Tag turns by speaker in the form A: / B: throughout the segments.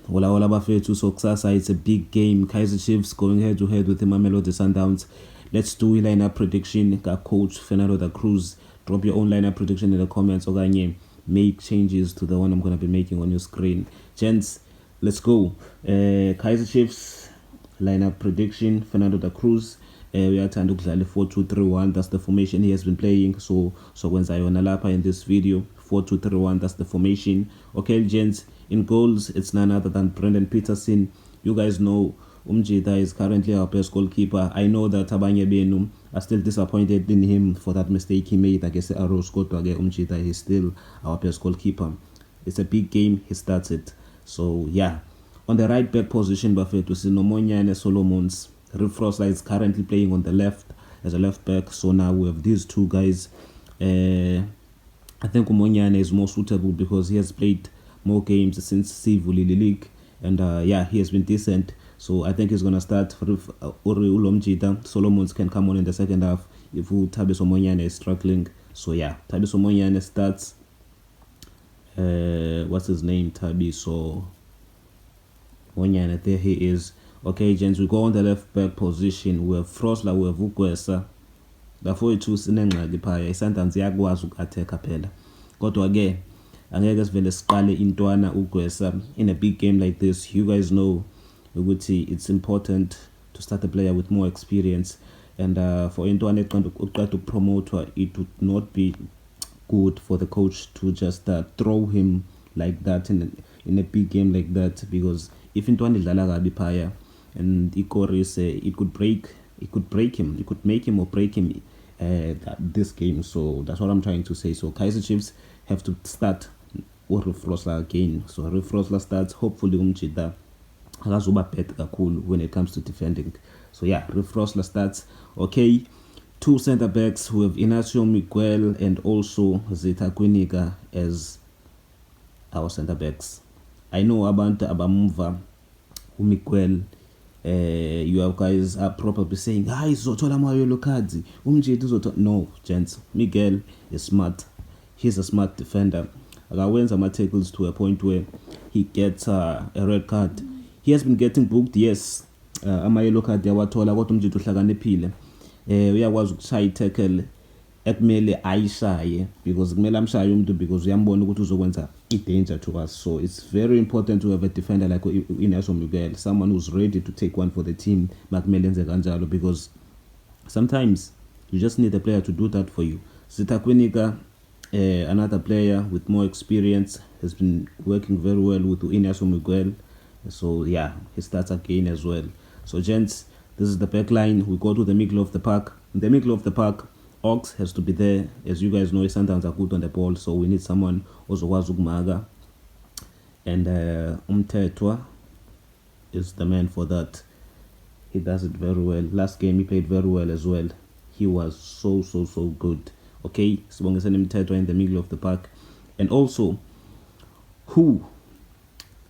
A: Ola Ola Bafethu, so kusasa it's a big game. Kaizer Chiefs going head to head with the Mamelodi Sundowns. Let's do a lineup prediction. Coach Fernando da Cruz. Drop your own lineup prediction in the comments. Okanye, make changes to the one I'm going to be making on your screen. Gents, let's go. Kaizer Chiefs lineup prediction. Fernando da Cruz. We are trying to play 4-2-3-1. That's the formation he has been playing. So when Zayona Lapa in this video, 4-2-3-1. That's the formation. Okay, gents. In goals, it's none other than Brendan Peterson. You guys know Umjita is currently our best goalkeeper. I know that Abanye Benu are still disappointed in him for that mistake he made against the Arrows. Umjita is still our best goalkeeper. It's a big game. He starts it. So yeah, on the right back position, Buffett, we see Nomonya and Solomons. Rifrosla is currently playing on the left as a left back. So now we have these two guys. I think Umonyane is more suitable because he has played more games since Sivuli League, and yeah, he has been decent. So I think he's gonna start. Solomons can come on in the second half if Tabiso Monyane is struggling. So yeah, Tabiso Monyane starts. What's his name? Tabiso Monyane. There he is. Okay, gents, we go on the left back position. We have Frosla, we have Ukwesa. Therefore, you choose Nenga Paya. Sundowns yakwazi uku-attack phela. Kodwa ke angeke sivele siqale intwana ugwesa in a big game like this. You guys know it's important to start a player with more experience, and for intwana eqeda ukupromotwa, it would not be good for the coach to just throw him like that in a big game like that, because if intwana idlala kabi phaya and Ikoris, it could make him or break him this game. So that's what I'm trying to say. So Kaizer Chiefs have to start or Rifrosla again. So Rifrosla starts. Hopefully Umjita akazuba better kakhulu when it comes to defending. So yeah, Rifrosla starts. Okay, two center backs. We have Inacio Miguel and also Zeta Kwiniga as our center backs. I know about Abamova Miguel. You guys are probably saying, "Hi, Zotola Mayolo Kadzi." No, gents. Miguel is smart. He's a smart defender. Wins some tackles to a point where he gets a red card. He has been getting booked, yes. Ama-yellow card yawathola kodwa umjito uhlakaniphile. Uyakwazi ukushaya tackle ekumele ayishaye because kumele amshaye umuntu because uyambona ukuthi uzokwenza i-danger to us. So it's very important to have a defender like Inacio Miguel, someone who's ready to take one for the team. Makumele enze kanjalo because sometimes you just need a player to do that for you. Zita Kwiniga, another player with more experience, has been working very well with Inacio Miguel. So yeah, he starts again as well. So gents, this is the back line. We go to the middle of the park. In the middle of the park, Ox has to be there. As you guys know, Sundowns are good on the ball, so we need someone ozokwazi ukumaga. And Umtetwa is the man for that. He does it very well. Last game he played very well as well. He was so good. Okay, Sibongiseni Mtetwa in the middle of the park. And also, who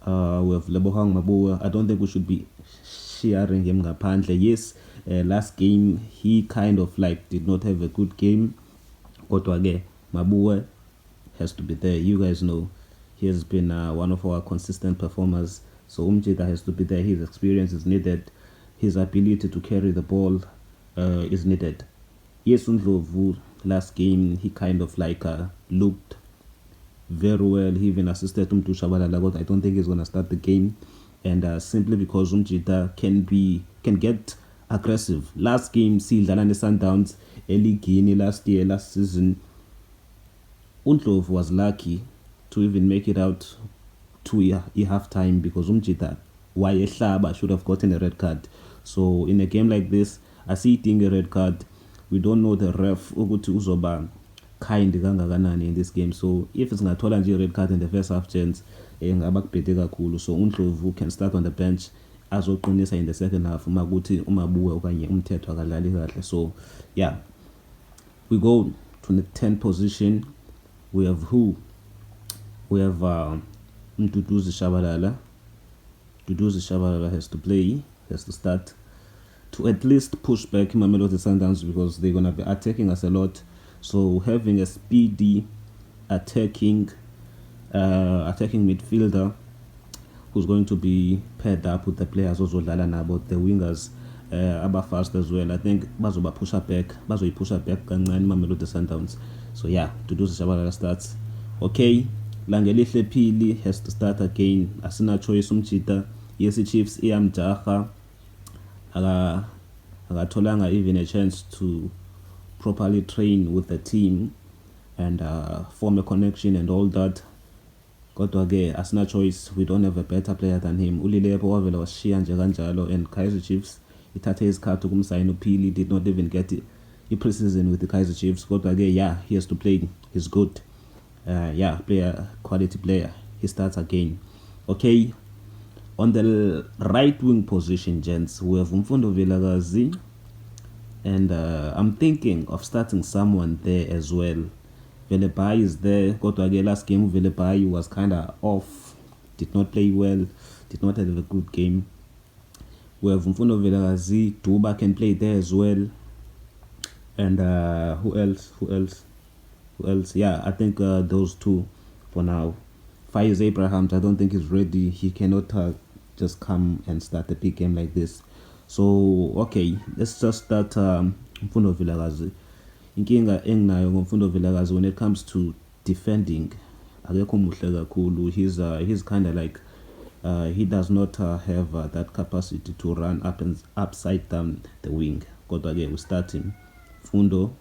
A: we have Lebohang Mabua. I don't think we should be sharing him ngaphandle. Yes, last game he kind of like did not have a good game. Kodwa ke Mabua has to be there. You guys know he has been one of our consistent performers. So Umjita has to be there. His experience is needed. His ability to carry the ball is needed. Yes, Undlovu last game he kind of like looked very well. He even assisted Umtu Shabalala, but I don't think he's gonna start the game. And simply because Umjita can get aggressive. Last game, Sildalane Sundowns, Eligini last season, Undlovu was lucky to even make it out to half time because Umjita Wayehlaba should have gotten a red card. So in a game like this, I see it a red card. We don't know the ref ukuthi uzoba kind kangakanani in this game. So if it's ngathola nje red card in the first half, chance ngaba kubhede kakhulu. So Undlovu can start on the bench azoqinisa in the second half makuthi umabuwe okanye umthetho akadlali kahle. So yeah, we go to the 10th position. We have Mduduzi Shabalala. Duduzi Shabalala has to start to at least push back Mamelodi Sundowns because they're gonna be attacking us a lot. So having a speedy attacking midfielder who's going to be paired up with the players ozodlala nabo, the wingers aba fast as well. I think bazoba push back kancane Mamelodi Sundowns. So yeah, Duduzi Shabalala starts. Okay, Langelihle Phili has to start again. Asina choice umchita. Yes, Chiefs iyamjaha. Akatholanga even a chance to properly train with the team and form a connection and all that. Kodwa ke asina choice, we don't have a better player than him. Ulilepo wavela washiya nje kanjalo, and Kaizer Chiefs ithathe isikhathi ukumsayina uPhili, did not even get i-preseason with the Kaizer Chiefs. Kodwa ke yeah, he has to play. He's good. Quality player. He starts again. Okay, on the right wing position, gents, we have Mfundo Vilakazi, and I'm thinking of starting someone there as well. Velepai is there. Kodwa ke last game Velepai was kind of off, did not play well, did not have a good game. We have Mfundo Vilakazi. Duba can play there as well. And who else? Yeah, I think those two for now. Faiz Abrahams, I don't think he's ready. He cannot just come and start a big game like this. So okay, let's just start Mfundo Vilakazi. Inkinga enginayo ngomfundo Vilakazi when it comes to defending, akekho muhle kakhulu. He's kind of like he does not have that capacity to run up and upside down the wing. Kodwa ke we start him Mfundo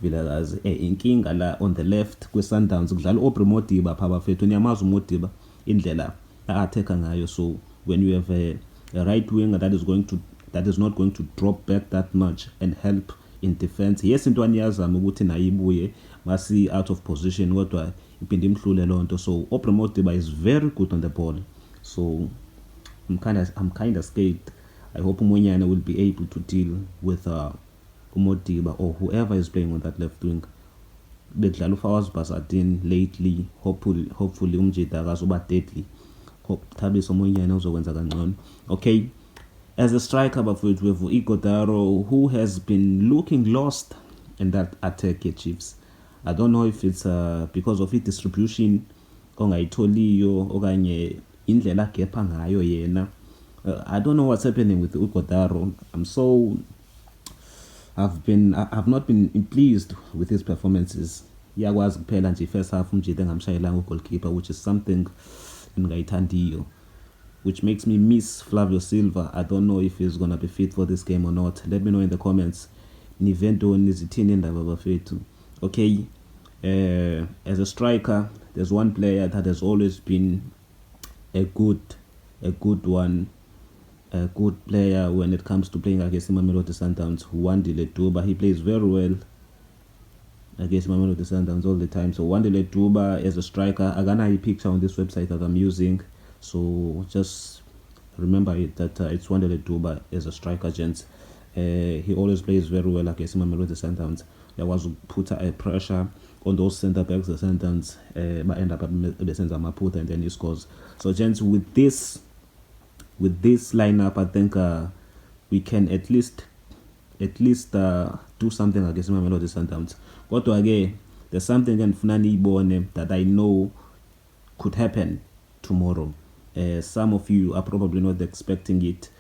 A: Vilakazi. Inkinga la on the left kwe-Sundowns kudlala Modiba pha bafethu. Niyamazi uModiba indlela a-attacker ngayo. So when you have a right winger that is not going to drop back that much and help in defense, yes, into aniyazama ukuthi nayo ibuye masi out of position, kodwa iphinde imhlule lonto. So Modiba is very good on the ball. So I'm kind of scared. I hope Monyane will be able to deal with Modiba or whoever is playing on that left wing. Bedlala uFawaz Basadin lately. Hopefully umjida akazoba deadly. Thabiso Monyane uzokwenza kangcono. Okay, as a striker bafowethu we have Igodaro, who has been looking lost in that attack at Chiefs. I don't know if it's because of his distribution ongayitholiyo okanye indlela agepha ngayo yena. I don't know what's happening with Igodaro. I've not been pleased with his performances. Iyakwazi kuphela nje first half umjida engamshayelanga uGoalkeeper, which is something engayithandiyo, which makes me miss Flavio Silva. I don't know if he's gonna be fit for this game or not. Let me know in the comments. Nivento nizithini indaba bafethu. Okay, as a striker, there's one player that has always been a good player when it comes to playing against Mamelodi Sundowns. Wandile Duba, he plays very well against Mamelodi Sundowns all the time. So Wandile Duba as a striker, aganayo picture on this website that I'm using. So just remember that it's Wandile Duba as a striker, gents. He always plays very well against Mamelodi Sundowns. There was put a pressure on those centre backs, the Sundowns, but end up besenza maphutha and then he scores. So gents, with this lineup, I think we can at least do something against Mamelodi Sundowns. Kodwa ke there's something engifuna niyibone that I know could happen tomorrow. Some of you are probably not expecting it,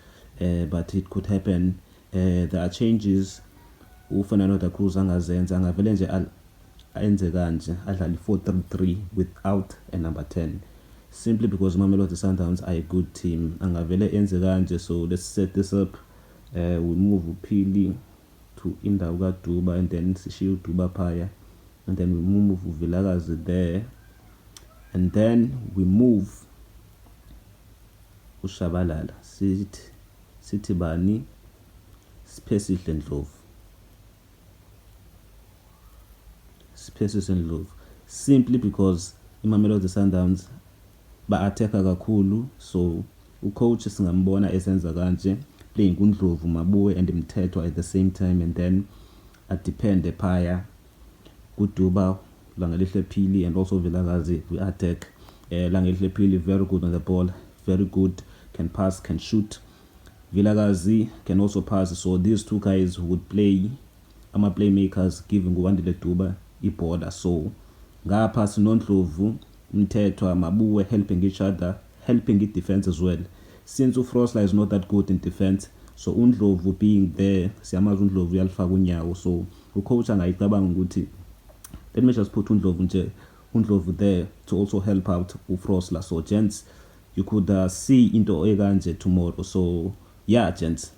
A: but it could happen. There are changes. uFernando da Cruz angazenza, angavele nje ayenze kanje, adlale 4-3-3 without a number 10, simply because Mamelodi Sundowns are a good team. Angavele enze kanje. So let's set this up. We move uPhili to indawo kaDuba, and then sishiye uDuba phaya, and then we move uVilakazi there, and then we move uShabalala. Sithi bani? Spaces and Love. Simply because Mamelodi Sundowns ba-attacker kakhulu. So ucoach singambona esenza kanje, playing kuNdlovu, Mabuwe and Mthethwa at the same time, and then depend phaya kuDuba, Langelihle Phili and also Vilakazi. We attack. Langelihle Phili very good on the ball, very good, can pass, can shoot. Vilakazi can also pass. So these two guys would play playmakers, giving Wandile Duba border. So ngapha sinoNdlovu, Mthethwa, Mabuwe helping each other, helping it defense as well. Since Frosla is not that good in defense, so uNdlovu being there, siyamazi uNdlovu uyalifaka unyawo, so ucoach angayicabanga ukuthi let me just put uNdlovu there to also help out uFrosla. So gents, you could see into ekanje tomorrow. So yeah, gents,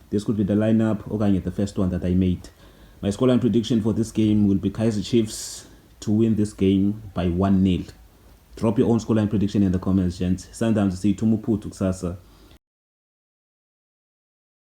A: this could be the lineup, okanye the first one that I made. My scoreline prediction for this game will be Kaizer Chiefs to win this game by 1-0. Drop your own scoreline prediction in the comments, gents. Sundowns see Tumuputu kusasa.